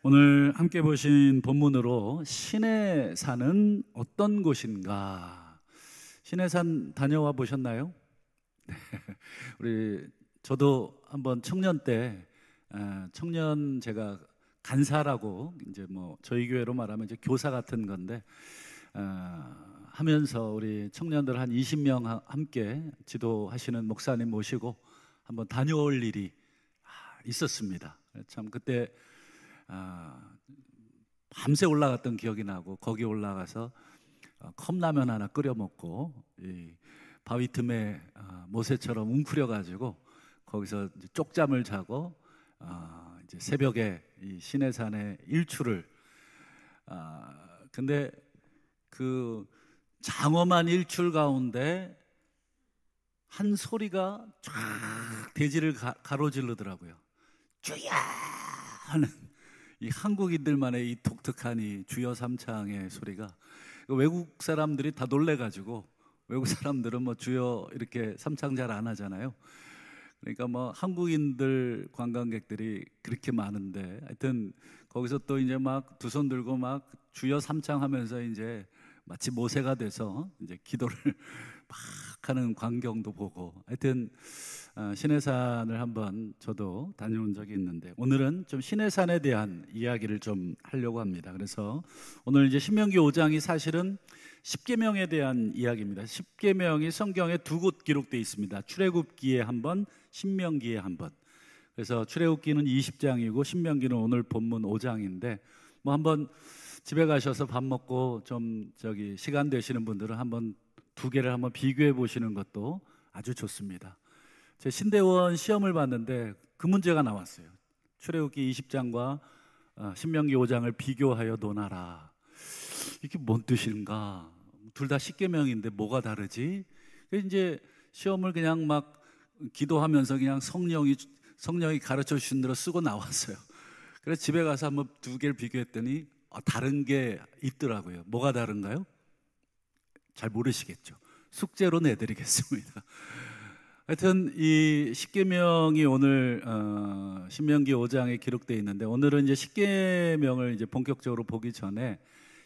오늘 함께 보신 본문으로 신의 산은 어떤 곳인가? 신의 산 다녀와 보셨나요? 저도 한번 청년 때 청년 제가 간사라고 이제 뭐 저희 교회로 말하면 이제 교사 같은 건데 하면서 우리 청년들 한 20명 함께 지도하시는 목사님 모시고 한번 다녀올 일이 있었습니다. 참 그때 밤새 올라갔던 기억이 나고 거기 올라가서 컵라면 하나 끓여 먹고 이 바위 틈에 모세처럼 웅크려 가지고 거기서 이제 쪽잠을 자고 이제 새벽에 이 시내산의 일출을 근데 그 장엄한 일출 가운데 한 소리가 쫙 대지를 가로지르더라고요. 주여 하는 이 한국인들만의 이 독특한 이 주여 삼창의 소리가 외국 사람들이 다 놀래가지고 외국 사람들은 뭐 주여 이렇게 삼창 잘 안 하잖아요. 그러니까 뭐 한국인들 관광객들이 그렇게 많은데 하여튼 거기서 또 이제 막 두 손 들고 막 주여 삼창 하면서 이제 마치 모세가 돼서 이제 기도를 막 하는 광경도 보고 하여튼 시내산을 한번 저도 다녀온 적이 있는데 오늘은 좀 시내산에 대한 이야기를 좀 하려고 합니다. 그래서 오늘 이제 신명기 5장이 사실은 십계명에 대한 이야기입니다. 십계명이 성경에 두 곳 기록되어 있습니다. 출애굽기에 한 번, 신명기에 한 번. 그래서 출애굽기는 20장이고 신명기는 오늘 본문 5장인데 뭐 한번 집에 가셔서 밥 먹고 좀 시간 되시는 분들은 한번 두 개를 한번 비교해 보시는 것도 아주 좋습니다. 제 신대원 시험을 봤는데 그 문제가 나왔어요. 출애굽기 20장과 신명기 5장을 비교하여 논하라. 이게 뭔 뜻인가? 둘 다 십계명인데 뭐가 다르지? 이제 시험을 그냥 막 기도하면서 그냥 성령이 가르쳐 주신 대로 쓰고 나왔어요. 그래서 집에 가서 한번 두 개를 비교했더니 다른 게 있더라고요. 뭐가 다른가요? 잘 모르시겠죠. 숙제로 내드리겠습니다. 하여튼 이 십계명이 오늘 신명기 5장에 기록되어 있는데 오늘은 이제 십계명을 이제 본격적으로 보기 전에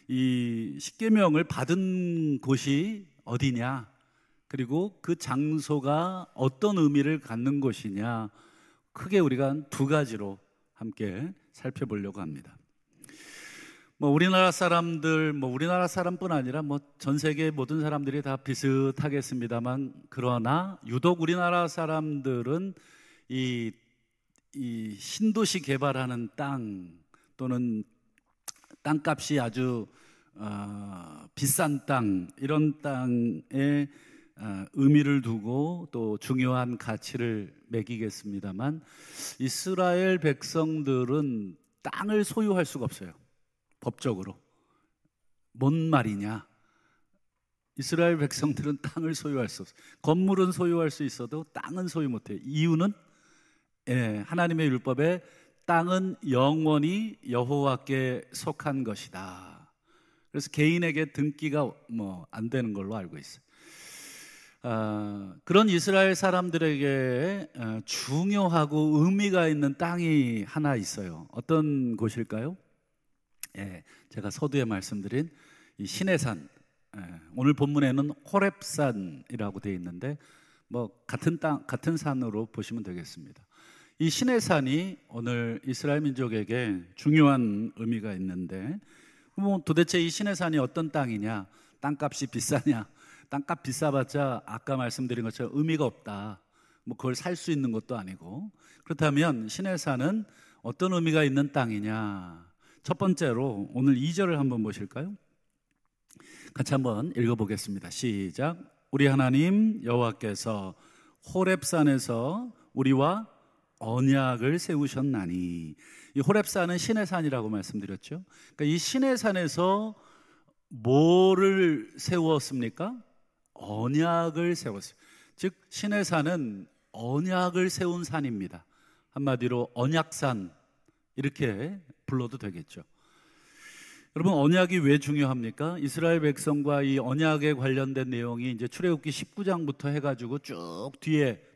이 십계명을 받은 곳이 어디냐, 그리고 그 장소가 어떤 의미를 갖는 곳이냐, 크게 우리가 두 가지로 함께 살펴보려고 합니다. 우리나라 사람뿐 아니라 전 세계 모든 사람들이 다 비슷하겠습니다만, 그러나 유독 우리나라 사람들은 이 신도시 개발하는 땅 또는 땅값이 아주 비싼 땅, 이런 땅에 의미를 두고 또 중요한 가치를 매기겠습니다만, 이스라엘 백성들은 땅을 소유할 수가 없어요. 법적으로. 뭔 말이냐? 이스라엘 백성들은 땅을 소유할 수 없어요. 건물은 소유할 수 있어도 땅은 소유 못해요. 이유는 하나님의 율법에 땅은 영원히 여호와께 속한 것이다. 그래서 개인에게 등기가 안 되는 걸로 알고 있어요. 그런 이스라엘 사람들에게 중요하고 의미가 있는 땅이 하나 있어요. 어떤 곳일까요? 제가 서두에 말씀드린 이 시내산, 오늘 본문에는 호렙산이라고 되어 있는데 같은 산으로 보시면 되겠습니다. 이 시내산이 오늘 이스라엘 민족에게 중요한 의미가 있는데, 도대체 이 시내산이 어떤 땅이냐? 땅값이 비싸냐? 땅값 비싸봤자 아까 말씀드린 것처럼 의미가 없다. 그걸 살 수 있는 것도 아니고. 그렇다면 시내산은 어떤 의미가 있는 땅이냐? 첫 번째로 오늘 2절을 한번 보실까요? 같이 한번 읽어보겠습니다. 시작. 우리 하나님 여호와께서 호렙산에서 우리와 언약을 세우셨나니. 이 호렙산은 시내산이라고 말씀드렸죠. 그러니까 이 시내산에서 뭐를 세웠습니까? 언약을 세웠어요. 즉 시내산은 언약을 세운 산입니다. 한마디로 언약산 이렇게 불러도 되겠죠. 여러분, 언약이 왜 중요합니까? 이스라엘 백성과 이 언약에 관련된 내용이 이제 출애굽기 19장부터 해가지고 쭉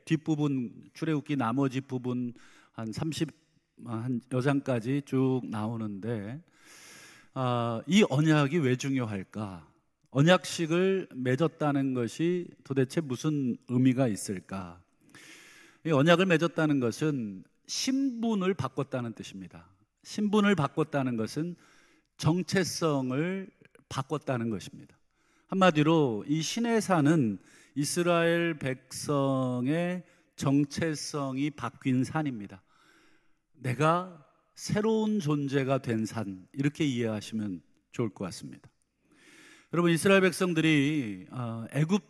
뒷부분, 출애굽기 나머지 부분 한 한 여장까지 쭉 나오는데 이 언약이 왜 중요할까? 언약식을 맺었다는 것이 도대체 무슨 의미가 있을까? 이 언약을 맺었다는 것은 신분을 바꿨다는 뜻입니다. 신분을 바꿨다는 것은 정체성을 바꿨다는 것입니다. 한마디로 이 시내산은 이스라엘 백성의 정체성이 바뀐 산입니다. 내가 새로운 존재가 된 산, 이렇게 이해하시면 좋을 것 같습니다. 여러분, 이스라엘 백성들이 애굽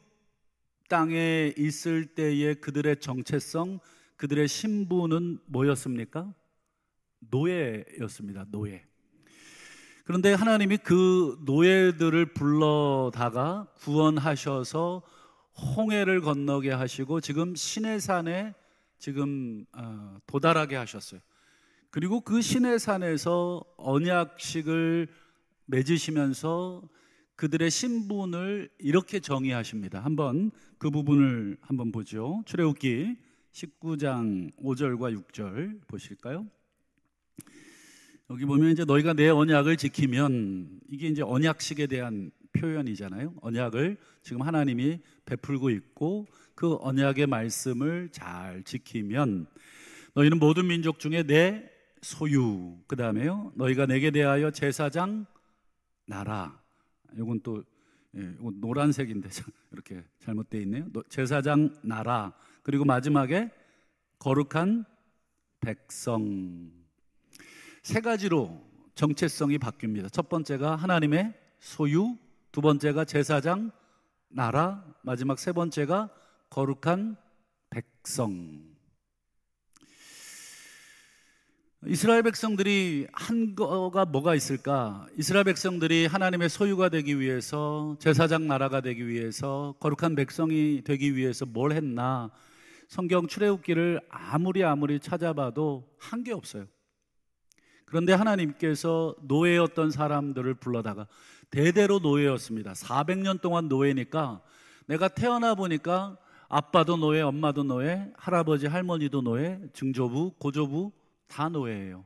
땅에 있을 때의 그들의 정체성, 그들의 신분은 뭐였습니까? 노예였습니다. 노예. 그런데 하나님이 그 노예들을 불러다가 구원하셔서 홍해를 건너게 하시고 지금 시내산에 지금 도달하게 하셨어요. 그리고 그 시내산에서 언약식을 맺으시면서 그들의 신분을 이렇게 정의하십니다. 한번 그 부분을 한번 보죠. 출애굽기 19장 5절과 6절 보실까요? 여기 보면 이제 너희가 내 언약을 지키면, 이게 이제 언약식에 대한 표현이잖아요. 언약을 지금 하나님이 베풀고 있고 그 언약의 말씀을 잘 지키면 너희는 모든 민족 중에 내 소유, 그 다음에요, 너희가 내게 대하여 제사장 나라. 이건 또 이건 노란색인데 이렇게 잘못되어 있네요. 제사장 나라. 그리고 마지막에 거룩한 백성. 세 가지로 정체성이 바뀝니다. 첫 번째가 하나님의 소유, 두 번째가 제사장 나라, 마지막 세 번째가 거룩한 백성. 이스라엘 백성들이 한 거가 뭐가 있을까? 이스라엘 백성들이 하나님의 소유가 되기 위해서, 제사장 나라가 되기 위해서, 거룩한 백성이 되기 위해서 뭘 했나? 성경 출애굽기를 아무리 찾아봐도 한 게 없어요. 그런데 하나님께서 노예였던 사람들을 불러다가, 대대로 노예였습니다. 400년 동안 노예니까 내가 태어나 보니까 아빠도 노예, 엄마도 노예, 할아버지, 할머니도 노예, 증조부, 고조부 다 노예예요.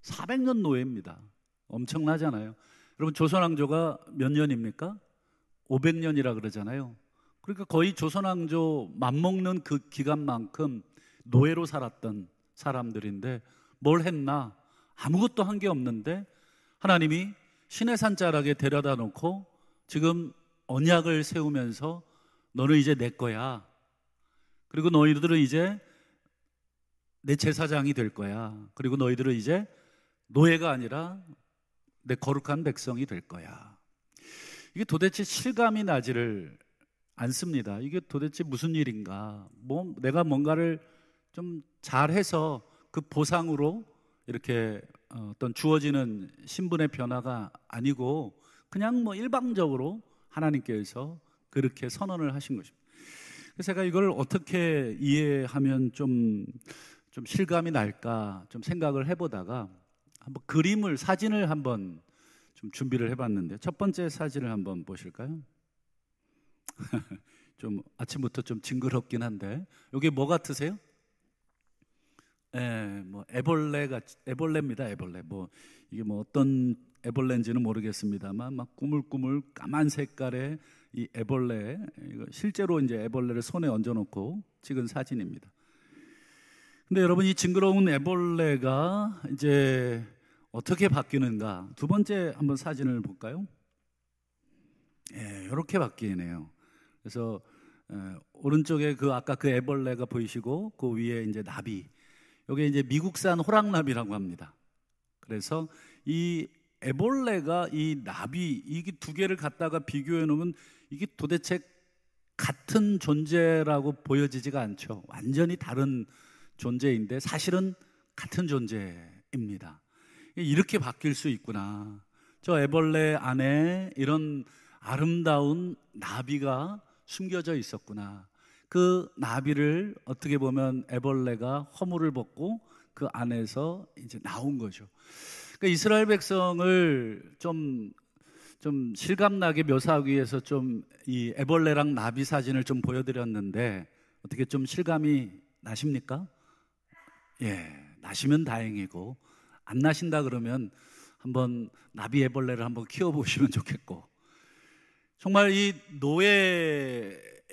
400년 노예입니다. 엄청나잖아요. 여러분, 조선왕조가 몇 년입니까? 500년이라 그러잖아요. 그러니까 거의 조선왕조 맞먹는 그 기간만큼 노예로 살았던 사람들인데 뭘 했나? 아무것도 한 게 없는데 하나님이 시내산 자락에 데려다 놓고 지금 언약을 세우면서 너는 이제 내 거야. 그리고 너희들은 이제 내 제사장이 될 거야. 그리고 너희들은 이제 노예가 아니라 내 거룩한 백성이 될 거야. 이게 도대체 실감이 나지를 않습니다. 이게 도대체 무슨 일인가? 내가 뭔가를 좀 잘해서 그 보상으로 이렇게 어떤 주어지는 신분의 변화가 아니고 그냥 일방적으로 하나님께서 그렇게 선언을 하신 것입니다. 그래서 제가 이걸 어떻게 이해하면 좀 실감이 날까 좀 생각을 해보다가 한번 사진을 한번 좀 준비를 해봤는데, 첫 번째 사진을 한번 보실까요? 좀 아침부터 좀 징그럽긴 한데, 이게 뭐 같으세요? 애벌레입니다. 애벌레. 이게 어떤 애벌레인지는 모르겠습니다만 막 꾸물꾸물 까만 색깔의 이 애벌레, 이거 실제로 이제 애벌레를 손에 얹어놓고 찍은 사진입니다. 근데 여러분, 이 징그러운 애벌레가 이제 어떻게 바뀌는가? 두 번째 한번 사진을 볼까요? 이렇게 바뀌네요. 그래서 오른쪽에 아까 그 애벌레가 보이시고 그 위에 이제 나비. 이게 이제 미국산 호랑나비라고 합니다. 그래서 이 애벌레가 이 나비, 이게 두 개를 갖다가 비교해 놓으면 이게 도대체 같은 존재라고 보여지지가 않죠. 완전히 다른 존재인데 사실은 같은 존재입니다. 이렇게 바뀔 수 있구나. 저 애벌레 안에 이런 아름다운 나비가 숨겨져 있었구나. 그 나비를 어떻게 보면 애벌레가 허물을 벗고 그 안에서 이제 나온 거죠. 그러니까 이스라엘 백성을 좀 실감나게 묘사하기 위해서 좀 이 애벌레랑 나비 사진을 좀 보여드렸는데 어떻게 좀 실감이 나십니까? 나시면 다행이고, 안 나신다 그러면 한번 나비애벌레를 한번 키워보시면 좋겠고, 정말 이 노예에서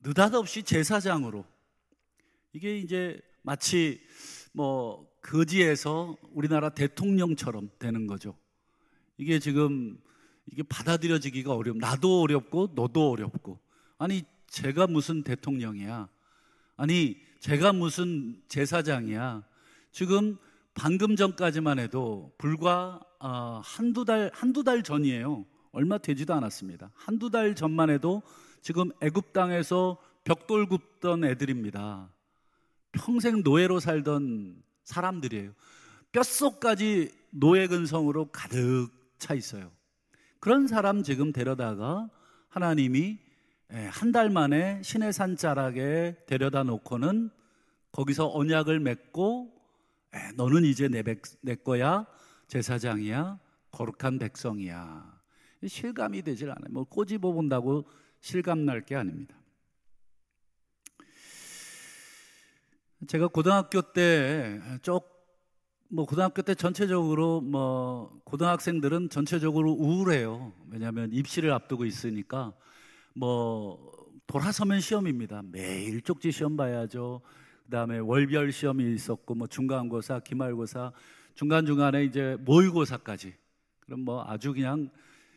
느닷없이 제사장으로, 이게 이제 마치 뭐 거지에서 우리나라 대통령처럼 되는 거죠. 이게 지금 이게 받아들여지기가 나도 어렵고 너도 어렵고, 아니 제가 무슨 대통령이야, 아니 제가 무슨 제사장이야. 지금 방금 전까지만 해도 불과 한두 달 전이에요. 얼마 되지도 않았습니다. 한두 달 전만 해도 지금 애굽 땅에서 벽돌 굽던 애들입니다. 평생 노예로 살던 사람들이에요. 뼛속까지 노예 근성으로 가득 차 있어요. 그런 사람 지금 데려다가 하나님이 한 달 만에 시내산 자락에 데려다 놓고는 거기서 언약을 맺고, 너는 이제 내 거야, 제사장이야, 거룩한 백성이야. 실감이 되질 않아요. 뭐 꼬집어 본다고 실감 날 게 아닙니다. 제가 고등학교 때 고등학교 때 전체적으로 고등학생들은 전체적으로 우울해요. 왜냐하면 입시를 앞두고 있으니까 돌아서면 시험입니다. 매일 쪽지 시험 봐야죠. 그다음에 월별 시험이 있었고, 중간고사, 기말고사, 중간중간에 이제 모의고사까지. 그럼 아주 그냥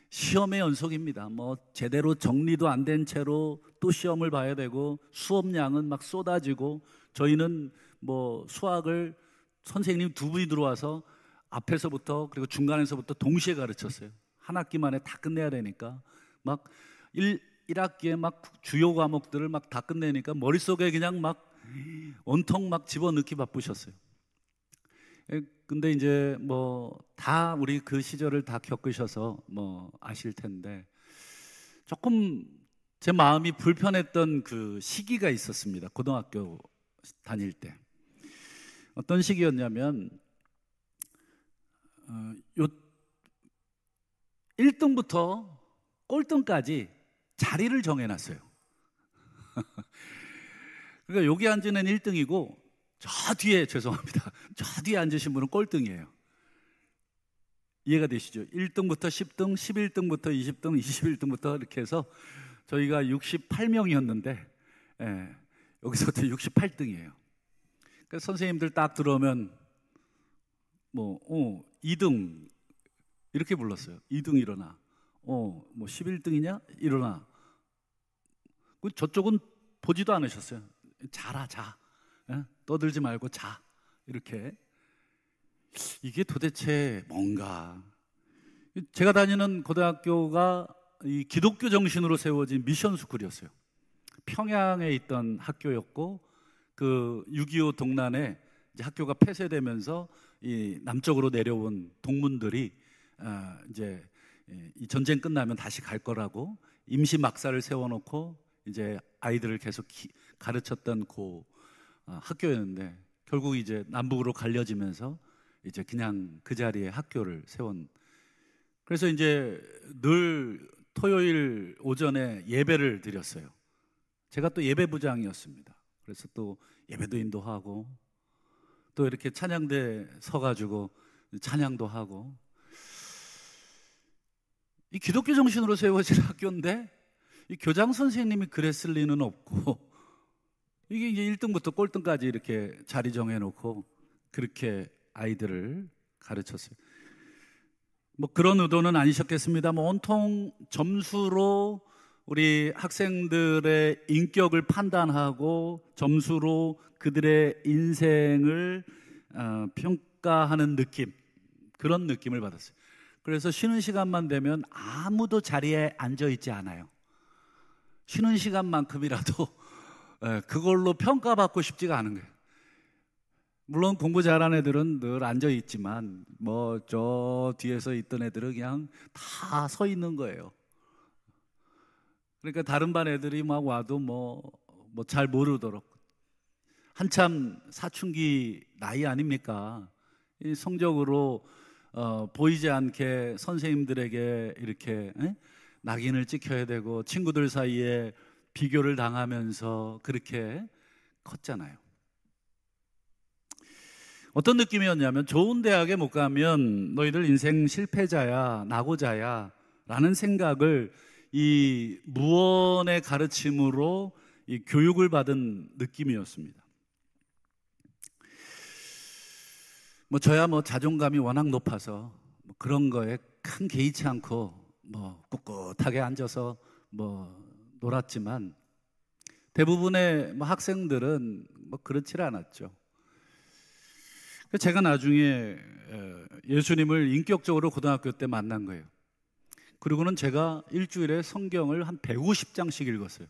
시험의 연속입니다. 제대로 정리도 안 된 채로 또 시험을 봐야 되고, 수업량은 막 쏟아지고, 저희는 수학을 선생님 두 분이 들어와서 앞에서부터 그리고 중간에서부터 동시에 가르쳤어요. 한 학기 만에 다 끝내야 되니까 1학기에 주요 과목들을 다 끝내니까 머릿속에 그냥 온통 집어넣기 바쁘셨어요. 근데 이제 다 우리 그 시절을 다 겪으셔서 아실 텐데, 조금 제 마음이 불편했던 그 시기가 있었습니다. 고등학교 다닐 때. 어떤 시기였냐면 1등부터 꼴등까지 자리를 정해놨어요. 그러니까 여기 앉은 애는 1등이고 저 뒤에, 죄송합니다, 저 뒤에 앉으신 분은 꼴등이에요. 이해가 되시죠? 1등부터 10등, 11등부터 20등, 21등부터 이렇게 해서 저희가 68명이었는데 여기서부터 68등이에요. 그러니까 선생님들 딱 들어오면 2등 이렇게 불렀어요. 2등 일어나. 11등이냐? 일어나. 저쪽은 보지도 않으셨어요. 자라, 자. 떠들지 말고 자. 이렇게. 이게 도대체 뭔가. 제가 다니는 고등학교가 이 기독교 정신으로 세워진 미션 스쿨이었어요. 평양에 있던 학교였고, 그 6.25 동란에 이제 학교가 폐쇄되면서 이 남쪽으로 내려온 동문들이 이제 이 전쟁 끝나면 다시 갈 거라고 임시 막사를 세워놓고 이제 아이들을 계속 가르쳤던 그 학교였는데, 결국 이제 남북으로 갈려지면서 이제 그냥 그 자리에 학교를 세운. 그래서 이제 늘 토요일 오전에 예배를 드렸어요. 제가 또 예배부장이었습니다. 그래서 또 예배도 인도하고, 또 이렇게 찬양대 서가지고 찬양도 하고. 이 기독교 정신으로 세워진 학교인데 이 교장 선생님이 그랬을 리는 없고, 이게 이제 1등부터 꼴등까지 이렇게 자리 정해놓고 그렇게 아이들을 가르쳤어요. 그런 의도는 아니셨겠습니다. 온통 점수로 우리 학생들의 인격을 판단하고 점수로 그들의 인생을 평가하는 느낌, 그런 느낌을 받았어요. 그래서 쉬는 시간만 되면 아무도 자리에 앉아 있지 않아요. 쉬는 시간만큼이라도 그걸로 평가받고 싶지가 않은 거예요. 물론 공부 잘하는 애들은 늘 앉아 있지만 저 뒤에서 있던 애들은 그냥 다 서 있는 거예요. 그러니까 다른 반 애들이 와도 잘 모르도록, 한참 사춘기 나이 아닙니까? 이 성적으로 보이지 않게 선생님들에게 이렇게 낙인을 찍혀야 되고, 친구들 사이에 비교를 당하면서 그렇게 컸잖아요. 어떤 느낌이었냐면 좋은 대학에 못 가면 너희들 인생 실패자야, 낙오자야 라는 생각을 이 무언의 가르침으로 이 교육을 받은 느낌이었습니다. 저야 자존감이 워낙 높아서 그런 거에 큰 개의치 않고 꿋꿋하게 앉아서 놀았지만 대부분의 학생들은 그렇지 않았죠. 제가 나중에 예수님을 인격적으로 고등학교 때 만난 거예요. 그리고는 제가 일주일에 성경을 한 150장씩 읽었어요.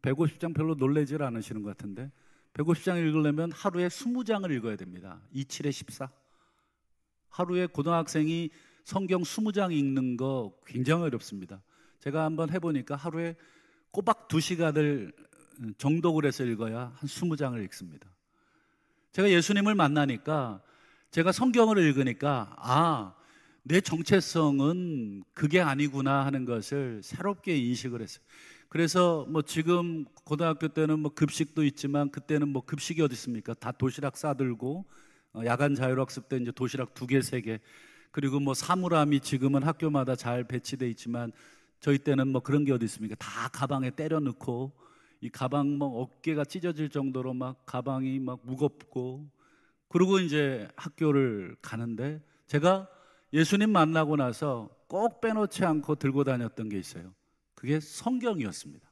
150장 별로 놀라질 않으시는 것 같은데 150장 읽으려면 하루에 20장을 읽어야 됩니다. 27에 14. 하루에 고등학생이 성경 20장 읽는 거 굉장히 어렵습니다. 제가 한번 해보니까 하루에 꼬박 2시간을 정독을 해서 읽어야 한 20장을 읽습니다. 제가 예수님을 만나니까 제가 성경을 읽으니까 내 정체성은 그게 아니구나 하는 것을 새롭게 인식을 했어요. 그래서 지금 고등학교 때는 급식도 있지만 그때는 급식이 어디 있습니까? 다 도시락 싸들고 야간 자율학습 때 이제 도시락 2개, 3개 그리고 사물함이 지금은 학교마다 잘 배치돼 있지만 저희 때는 그런 게 어디 있습니까? 다 가방에 때려 넣고 이 가방 어깨가 찢어질 정도로 가방이 무겁고 그리고 이제 학교를 가는데 제가 예수님 만나고 나서 꼭 빼놓지 않고 들고 다녔던 게 있어요. 그게 성경이었습니다.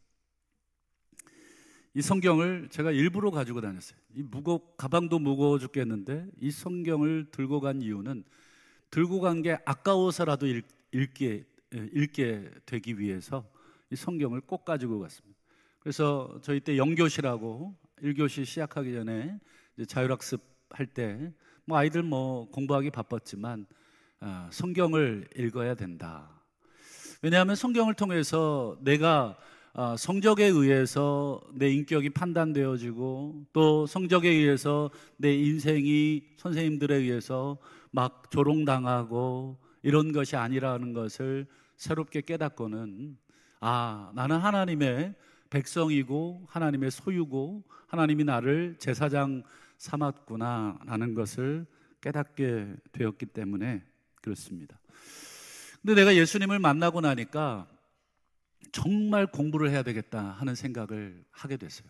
이 성경을 제가 일부러 가지고 다녔어요. 가방도 무거워 죽겠는데 이 성경을 들고 간 이유는 들고 간 게 아까워서라도 읽게 되기 위해서 이 성경을 꼭 가지고 갔습니다. 그래서 저희 때 영교시라고 1교시 시작하기 전에 이제 자율학습 할 때 아이들 공부하기 바빴지만 성경을 읽어야 된다. 왜냐하면 성경을 통해서 내가 성적에 의해서 내 인격이 판단되어지고 또 성적에 의해서 내 인생이 선생님들에 의해서 조롱당하고 이런 것이 아니라는 것을 새롭게 깨닫고는 나는 하나님의 백성이고 하나님의 소유고 하나님이 나를 제사장 삼았구나 라는 것을 깨닫게 되었기 때문에 그렇습니다. 근데 내가 예수님을 만나고 나니까 정말 공부를 해야 되겠다 하는 생각을 하게 됐어요.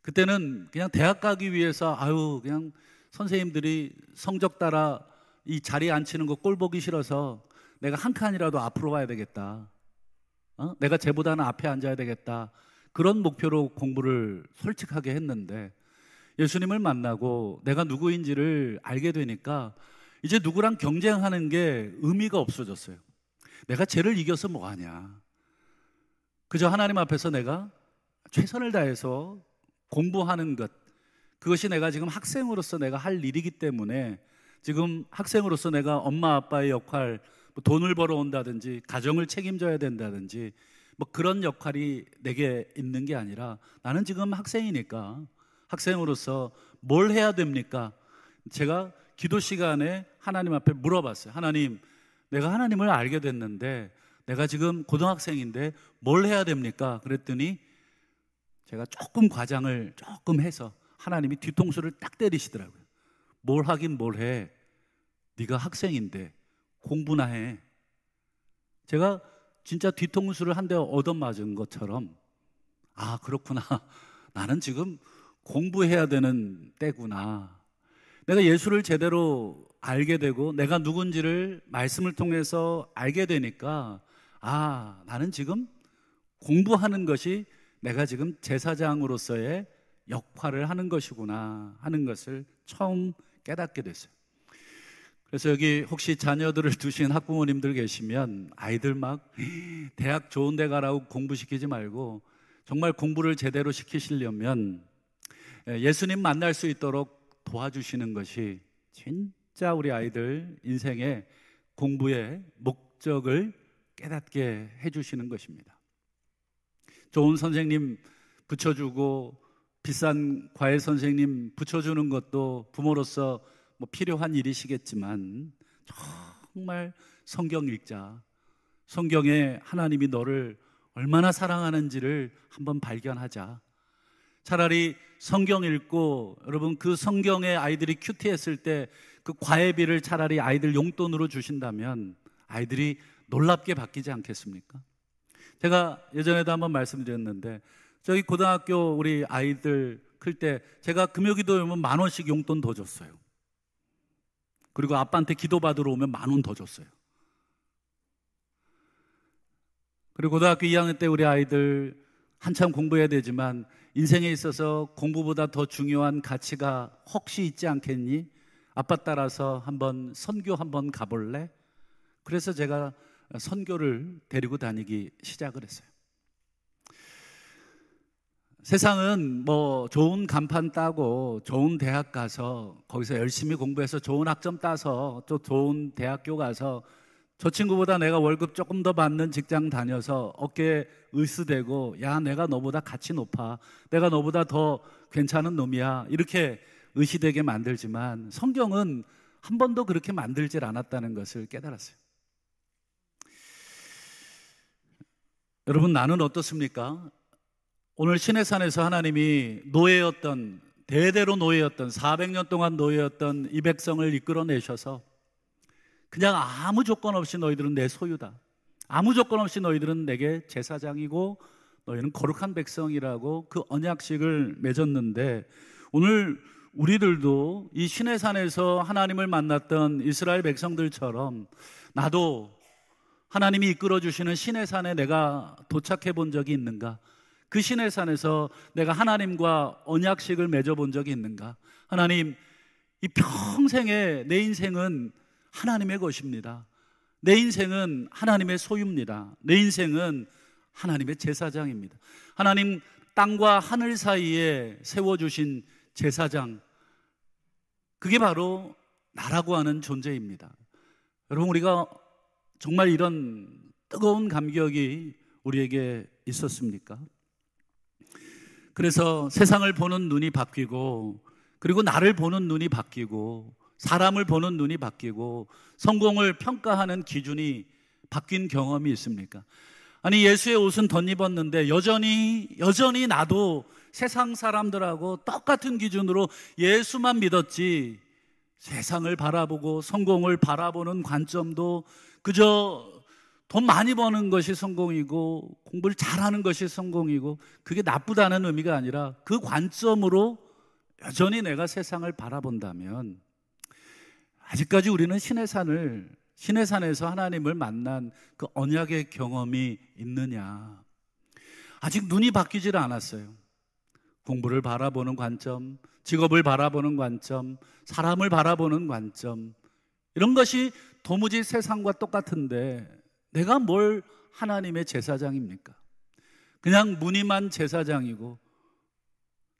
그때는 그냥 대학 가기 위해서 그냥 선생님들이 성적 따라 이 자리에 앉히는 거 꼴 보기 싫어서 내가 한 칸이라도 앞으로 와야 되겠다. 내가 쟤보다는 앞에 앉아야 되겠다. 그런 목표로 공부를 솔직하게 했는데 예수님을 만나고 내가 누구인지를 알게 되니까 이제 누구랑 경쟁하는 게 의미가 없어졌어요. 내가 쟤를 이겨서 뭐하냐. 그저 하나님 앞에서 내가 최선을 다해서 공부하는 것, 그것이 내가 지금 학생으로서 내가 할 일이기 때문에 지금 학생으로서 내가 엄마 아빠의 역할, 돈을 벌어온다든지 가정을 책임져야 된다든지 그런 역할이 내게 있는 게 아니라 나는 지금 학생이니까 학생으로서 뭘 해야 됩니까? 제가 기도 시간에 하나님 앞에 물어봤어요. 하나님, 내가 하나님을 알게 됐는데 내가 지금 고등학생인데 뭘 해야 됩니까? 그랬더니 제가 조금 과장을 조금 해서 하나님이 뒤통수를 딱 때리시더라고요. 뭘 하긴 뭘 해. 네가 학생인데 공부나 해. 제가 진짜 뒤통수를 한 대 얻어맞은 것처럼 그렇구나. 나는 지금 공부해야 되는 때구나. 내가 예수를 제대로 알게 되고 내가 누군지를 말씀을 통해서 알게 되니까 나는 지금 공부하는 것이 내가 지금 제사장으로서의 역할을 하는 것이구나 하는 것을 처음 깨닫게 됐어요. 그래서 여기 혹시 자녀들을 두신 학부모님들 계시면 아이들 대학 좋은 데 가라고 공부시키지 말고 정말 공부를 제대로 시키시려면 예수님 만날 수 있도록 도와주시는 것이 진짜 우리 아이들 인생의 공부의 목적을 깨닫게 해주시는 것입니다. 좋은 선생님 붙여주고 비싼 과외 선생님 붙여주는 것도 부모로서 필요한 일이시겠지만 정말 성경 읽자. 성경에 하나님이 너를 얼마나 사랑하는지를 한번 발견하자. 차라리 성경 읽고, 여러분 그 성경에 아이들이 큐티했을 때 그 과외비를 차라리 아이들 용돈으로 주신다면 아이들이 놀랍게 바뀌지 않겠습니까? 제가 예전에도 한번 말씀드렸는데, 저희 고등학교 우리 아이들 클 때 제가 금요기도에 오면 10,000원씩 용돈 더 줬어요. 그리고 아빠한테 기도 받으러 오면 10,000원 더 줬어요. 그리고 고등학교 2학년 때 우리 아이들 한참 공부해야 되지만 인생에 있어서 공부보다 더 중요한 가치가 혹시 있지 않겠니? 아빠 따라서 한번 선교 한번 가볼래? 그래서 제가 선교를 데리고 다니기 시작을 했어요. 세상은 뭐 좋은 간판 따고 좋은 대학 가서 거기서 열심히 공부해서 좋은 학점 따서 또 좋은 대학교 가서 저 친구보다 내가 월급 조금 더 받는 직장 다녀서 어깨에 으스대고, 야 내가 너보다 가치 높아, 내가 너보다 더 괜찮은 놈이야, 이렇게 의시되게 만들지만 성경은 한 번도 그렇게 만들질 않았다는 것을 깨달았어요. 여러분, 나는 어떻습니까? 오늘 시내산에서 하나님이 노예였던, 대대로 노예였던, 400년 동안 노예였던 이 백성을 이끌어내셔서 그냥 아무 조건 없이 너희들은 내 소유다, 아무 조건 없이 너희들은 내게 제사장이고 너희는 거룩한 백성이라고 그 언약식을 맺었는데, 오늘 우리들도 이 시내산에서 하나님을 만났던 이스라엘 백성들처럼 나도 하나님이 이끌어주시는 시내산에 내가 도착해 본 적이 있는가? 그 시내산에서 내가 하나님과 언약식을 맺어본 적이 있는가? 하나님, 이 평생에 내 인생은 하나님의 것입니다. 내 인생은 하나님의 소유입니다. 내 인생은 하나님의 제사장입니다. 하나님 땅과 하늘 사이에 세워주신 제사장, 그게 바로 나라고 하는 존재입니다. 여러분, 우리가 정말 이런 뜨거운 감격이 우리에게 있었습니까? 그래서 세상을 보는 눈이 바뀌고, 그리고 나를 보는 눈이 바뀌고, 사람을 보는 눈이 바뀌고, 성공을 평가하는 기준이 바뀐 경험이 있습니까? 아니, 예수의 옷은 덧입었는데 여전히 나도 세상 사람들하고 똑같은 기준으로 예수만 믿었지, 세상을 바라보고 성공을 바라보는 관점도 그저 돈 많이 버는 것이 성공이고 공부를 잘하는 것이 성공이고, 그게 나쁘다는 의미가 아니라 그 관점으로 여전히 내가 세상을 바라본다면 아직까지 우리는 시내산에서 하나님을 만난 그 언약의 경험이 있느냐? 아직 눈이 바뀌질 않았어요. 공부를 바라보는 관점, 직업을 바라보는 관점, 사람을 바라보는 관점, 이런 것이 도무지 세상과 똑같은데 내가 뭘 하나님의 제사장입니까? 그냥 무늬만 제사장이고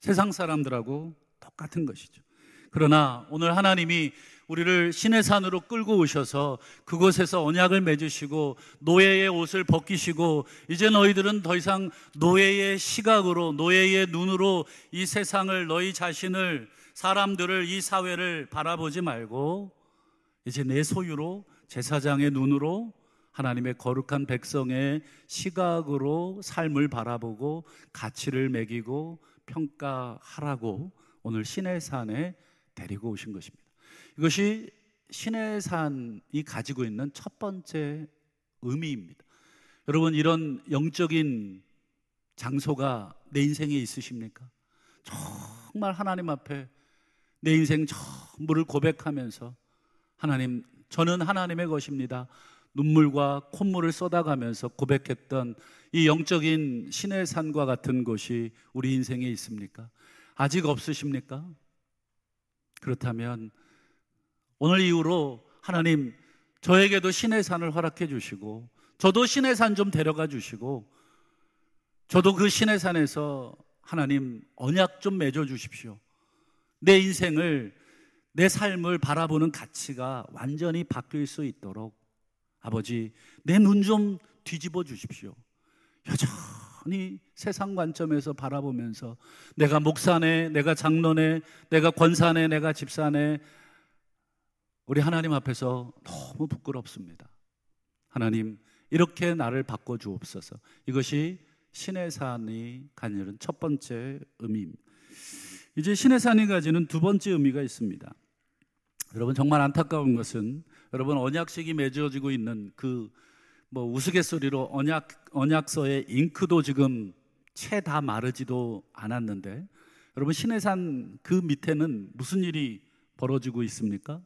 세상 사람들하고 똑같은 것이죠. 그러나 오늘 하나님이 우리를 시내산으로 끌고 오셔서 그곳에서 언약을 맺으시고 노예의 옷을 벗기시고, 이제 너희들은 더 이상 노예의 시각으로, 노예의 눈으로 이 세상을, 너희 자신을, 사람들을, 이 사회를 바라보지 말고 이제 내 소유로, 제사장의 눈으로, 하나님의 거룩한 백성의 시각으로 삶을 바라보고 가치를 매기고 평가하라고 오늘 시내산에 데리고 오신 것입니다. 이것이 시내산이 가지고 있는 첫 번째 의미입니다. 여러분, 이런 영적인 장소가 내 인생에 있으십니까? 정말 하나님 앞에 내 인생 전부를 고백하면서, 하나님, 저는 하나님의 것입니다, 눈물과 콧물을 쏟아가면서 고백했던 이 영적인 시내산과 같은 곳이 우리 인생에 있습니까? 아직 없으십니까? 그렇다면 오늘 이후로 하나님, 저에게도 시내산을 허락해 주시고 저도 시내산 좀 데려가 주시고 저도 그 시내산에서 하나님 언약 좀 맺어 주십시오. 내 인생을, 내 삶을 바라보는 가치가 완전히 바뀔 수 있도록 아버지, 내 눈 좀 뒤집어 주십시오. 여전히 세상 관점에서 바라보면서 내가 목사네, 내가 장로네, 내가 권사네, 내가 집사네, 우리 하나님 앞에서 너무 부끄럽습니다. 하나님, 이렇게 나를 바꿔주옵소서. 이것이 시내산이 가지는 첫 번째 의미입니다. 이제 시내산이 가지는 두 번째 의미가 있습니다. 여러분, 정말 안타까운 것은 여러분, 언약식이 맺어지고 있는 그 우스갯소리로 언약서의 잉크도 지금 채 다 마르지도 않았는데, 여러분, 시내산 그 밑에는 무슨 일이 벌어지고 있습니까?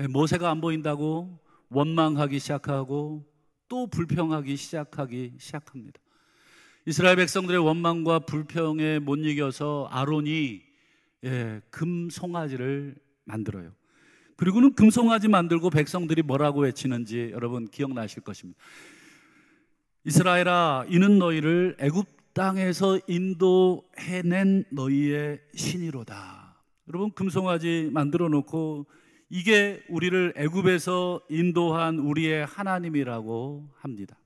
모세가 안 보인다고 원망하기 시작하고 또 불평하기 시작합니다. 이스라엘 백성들의 원망과 불평에 못 이겨서 아론이 금송아지를 만들어요. 그리고는 금송아지 만들고 백성들이 뭐라고 외치는지 여러분 기억나실 것입니다. 이스라엘아, 이는 너희를 애굽 땅에서 인도해낸 너희의 신이로다. 여러분, 금송아지 만들어 놓고 이게 우리를 애굽에서 인도한 우리의 하나님이라고 합니다.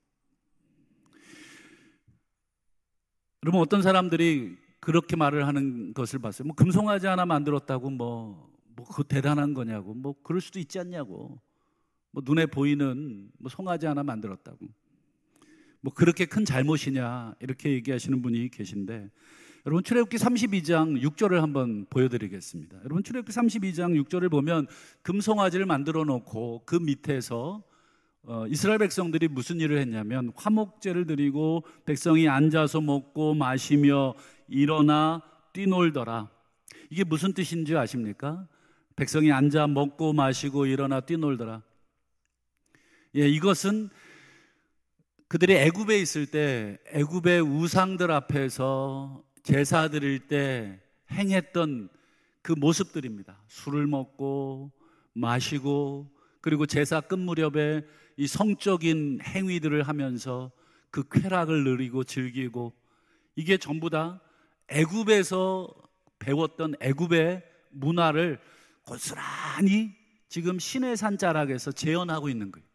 여러분, 어떤 사람들이 그렇게 말을 하는 것을 봤어요. 금송아지 하나 만들었다고 그거 대단한 거냐고, 그럴 수도 있지 않냐고, 눈에 보이는 송아지 하나 만들었다고, 그렇게 큰 잘못이냐, 이렇게 얘기하시는 분이 계신데, 여러분, 출애굽기 32장 6절을 한번 보여드리겠습니다. 여러분, 출애굽기 32장 6절을 보면 금송아지를 만들어 놓고 그 밑에서 이스라엘 백성들이 무슨 일을 했냐면 화목제를 드리고 백성이 앉아서 먹고 마시며 일어나 뛰놀더라. 이게 무슨 뜻인지 아십니까? 백성이 앉아 먹고 마시고 일어나 뛰놀더라. 이것은 그들이 애굽에 있을 때 애굽의 우상들 앞에서 제사 드릴 때 행했던 그 모습들입니다. 술을 먹고 마시고, 그리고 제사 끝 무렵에 이 성적인 행위들을 하면서 그 쾌락을 누리고 즐기고, 이게 전부 다 애굽에서 배웠던 애굽의 문화를 고스란히 지금 시내산 자락에서 재현하고 있는 거예요.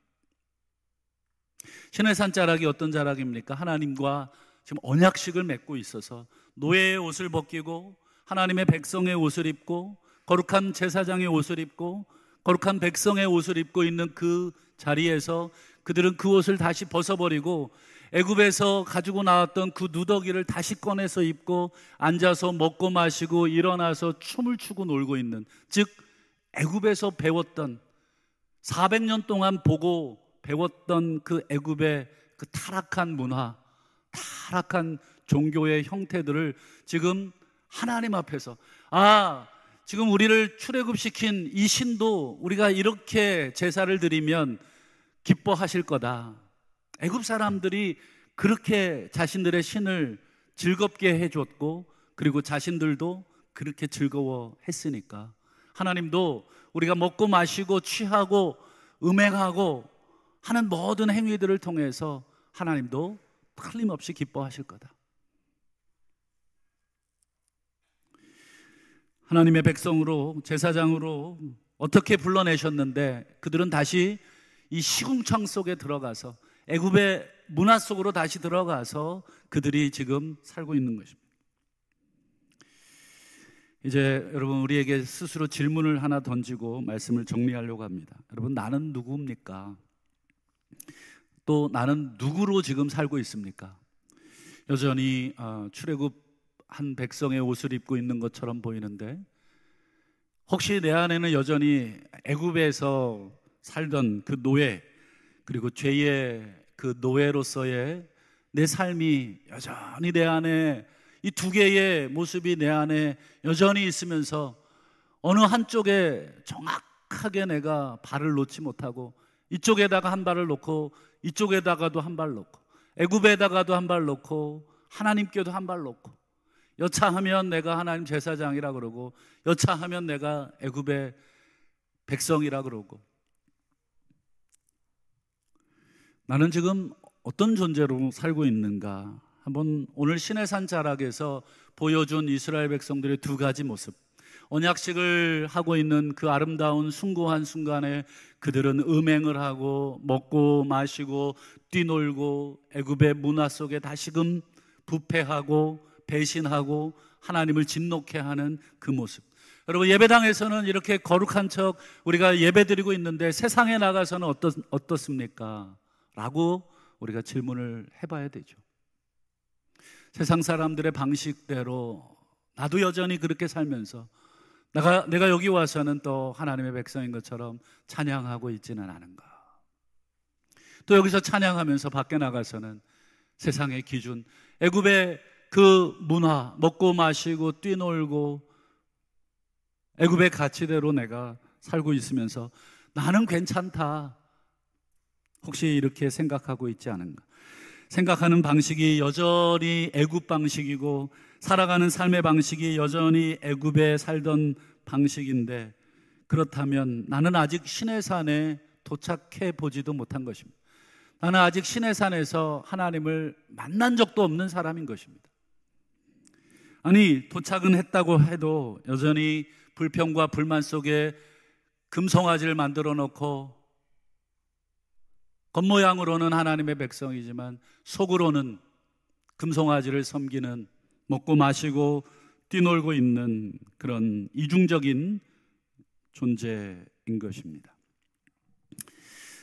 시내산 자락이 어떤 자락입니까? 하나님과 지금 언약식을 맺고 있어서 노예의 옷을 벗기고 하나님의 백성의 옷을 입고 거룩한 제사장의 옷을 입고 거룩한 백성의 옷을 입고 있는 그 자리에서 그들은 그 옷을 다시 벗어버리고 애굽에서 가지고 나왔던 그 누더기를 다시 꺼내서 입고 앉아서 먹고 마시고 일어나서 춤을 추고 놀고 있는, 즉 애굽에서 배웠던 400년 동안 보고 배웠던 그 애굽의 그 타락한 문화, 타락한 종교의 형태들을 지금 하나님 앞에서, 지금 우리를 출애굽시킨 이 신도 우리가 이렇게 제사를 드리면 기뻐하실 거다. 애굽 사람들이 그렇게 자신들의 신을 즐겁게 해줬고, 그리고 자신들도 그렇게 즐거워했으니까 하나님도 우리가 먹고 마시고 취하고 음행하고 하는 모든 행위들을 통해서 하나님도 틀림없이 기뻐하실 거다. 하나님의 백성으로, 제사장으로 어떻게 불러내셨는데 그들은 다시 이 시궁창 속에 들어가서 애굽의 문화 속으로 다시 들어가서 그들이 지금 살고 있는 것입니다. 이제 여러분, 우리에게 스스로 질문을 하나 던지고 말씀을 정리하려고 합니다. 여러분, 나는 누구입니까? 또 나는 누구로 지금 살고 있습니까? 여전히 출애굽한 백성의 옷을 입고 있는 것처럼 보이는데, 혹시 내 안에는 여전히 애굽에서 살던 그 노예, 그리고 죄의 그 노예로서의 내 삶이 여전히 내 안에, 이 두 개의 모습이 내 안에 여전히 있으면서 어느 한쪽에 정확하게 내가 발을 놓지 못하고, 이쪽에다가 한 발을 놓고 이쪽에다가도 한 발 놓고 애굽에다가도 한 발 놓고 하나님께도 한 발 놓고, 여차하면 내가 하나님 제사장이라 그러고 여차하면 내가 애굽의 백성이라 그러고, 나는 지금 어떤 존재로 살고 있는가? 한번 오늘 시내산 자락에서 보여준 이스라엘 백성들의 두 가지 모습, 언약식을 하고 있는 그 아름다운 숭고한 순간에 그들은 음행을 하고 먹고 마시고 뛰놀고 애굽의 문화 속에 다시금 부패하고 배신하고 하나님을 진노케 하는 그 모습. 여러분, 예배당에서는 이렇게 거룩한 척 우리가 예배드리고 있는데 세상에 나가서는 어떻습니까? 라고 우리가 질문을 해봐야 되죠. 세상 사람들의 방식대로 나도 여전히 그렇게 살면서 내가 여기 와서는 또 하나님의 백성인 것처럼 찬양하고 있지는 않은가. 또 여기서 찬양하면서 밖에 나가서는 세상의 기준, 애굽의 그 문화, 먹고 마시고 뛰놀고 애굽의 가치대로 내가 살고 있으면서 나는 괜찮다, 혹시 이렇게 생각하고 있지 않은가. 생각하는 방식이 여전히 애굽 방식이고 살아가는 삶의 방식이 여전히 애굽에 살던 방식인데, 그렇다면 나는 아직 시내산에 도착해 보지도 못한 것입니다. 나는 아직 시내산에서 하나님을 만난 적도 없는 사람인 것입니다. 아니, 도착은 했다고 해도 여전히 불평과 불만 속에 금송아지를 만들어 놓고 겉모양으로는 하나님의 백성이지만 속으로는 금송아지를 섬기는, 먹고 마시고 뛰놀고 있는 그런 이중적인 존재인 것입니다.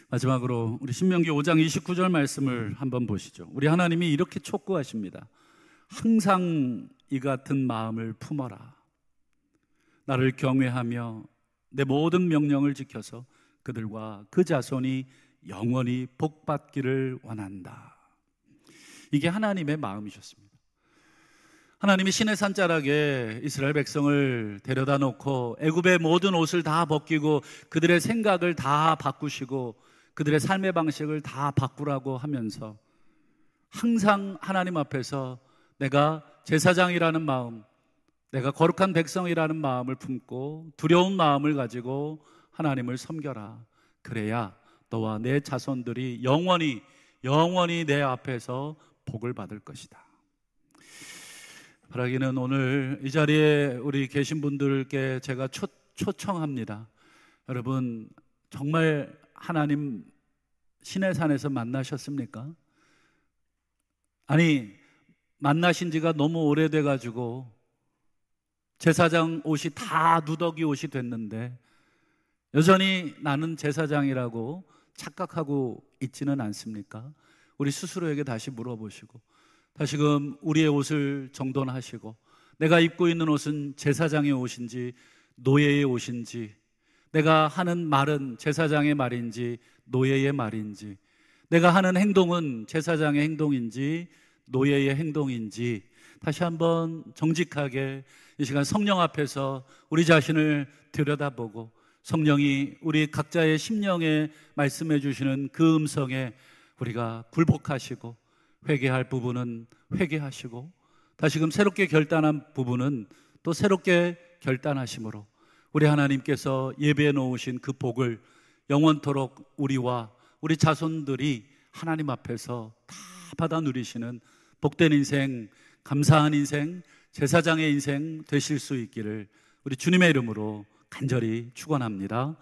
마지막으로 우리 신명기 5장 29절 말씀을 한번 보시죠. 우리 하나님이 이렇게 촉구하십니다. 항상 이 같은 마음을 품어라. 나를 경외하며 내 모든 명령을 지켜서 그들과 그 자손이 영원히 복받기를 원한다. 이게 하나님의 마음이셨습니다. 하나님이 시내산 자락에 이스라엘 백성을 데려다 놓고 애굽의 모든 옷을 다 벗기고 그들의 생각을 다 바꾸시고 그들의 삶의 방식을 다 바꾸라고 하면서 항상 하나님 앞에서 내가 제사장이라는 마음, 내가 거룩한 백성이라는 마음을 품고 두려운 마음을 가지고 하나님을 섬겨라. 그래야 너와 내 자손들이 영원히 내 앞에서 복을 받을 것이다. 바라기는 오늘 이 자리에 우리 계신 분들께 제가 초청합니다. 여러분, 정말 하나님 시내산에서 만나셨습니까? 아니, 만나신 지가 너무 오래돼 가지고 제사장 옷이 다 누더기 옷이 됐는데 여전히 나는 제사장이라고 착각하고 있지는 않습니까? 우리 스스로에게 다시 물어보시고 다시금 우리의 옷을 정돈하시고 내가 입고 있는 옷은 제사장의 옷인지 노예의 옷인지, 내가 하는 말은 제사장의 말인지 노예의 말인지, 내가 하는 행동은 제사장의 행동인지 노예의 행동인지 다시 한번 정직하게 이 시간 성령 앞에서 우리 자신을 들여다보고 성령이 우리 각자의 심령에 말씀해 주시는 그 음성에 우리가 굴복하시고 회개할 부분은 회개하시고 다시금 새롭게 결단한 부분은 또 새롭게 결단하심으로 우리 하나님께서 예배해 놓으신 그 복을 영원토록 우리와 우리 자손들이 하나님 앞에서 다 받아 누리시는 복된 인생, 감사한 인생, 제사장의 인생 되실 수 있기를 우리 주님의 이름으로 간절히 축원합니다.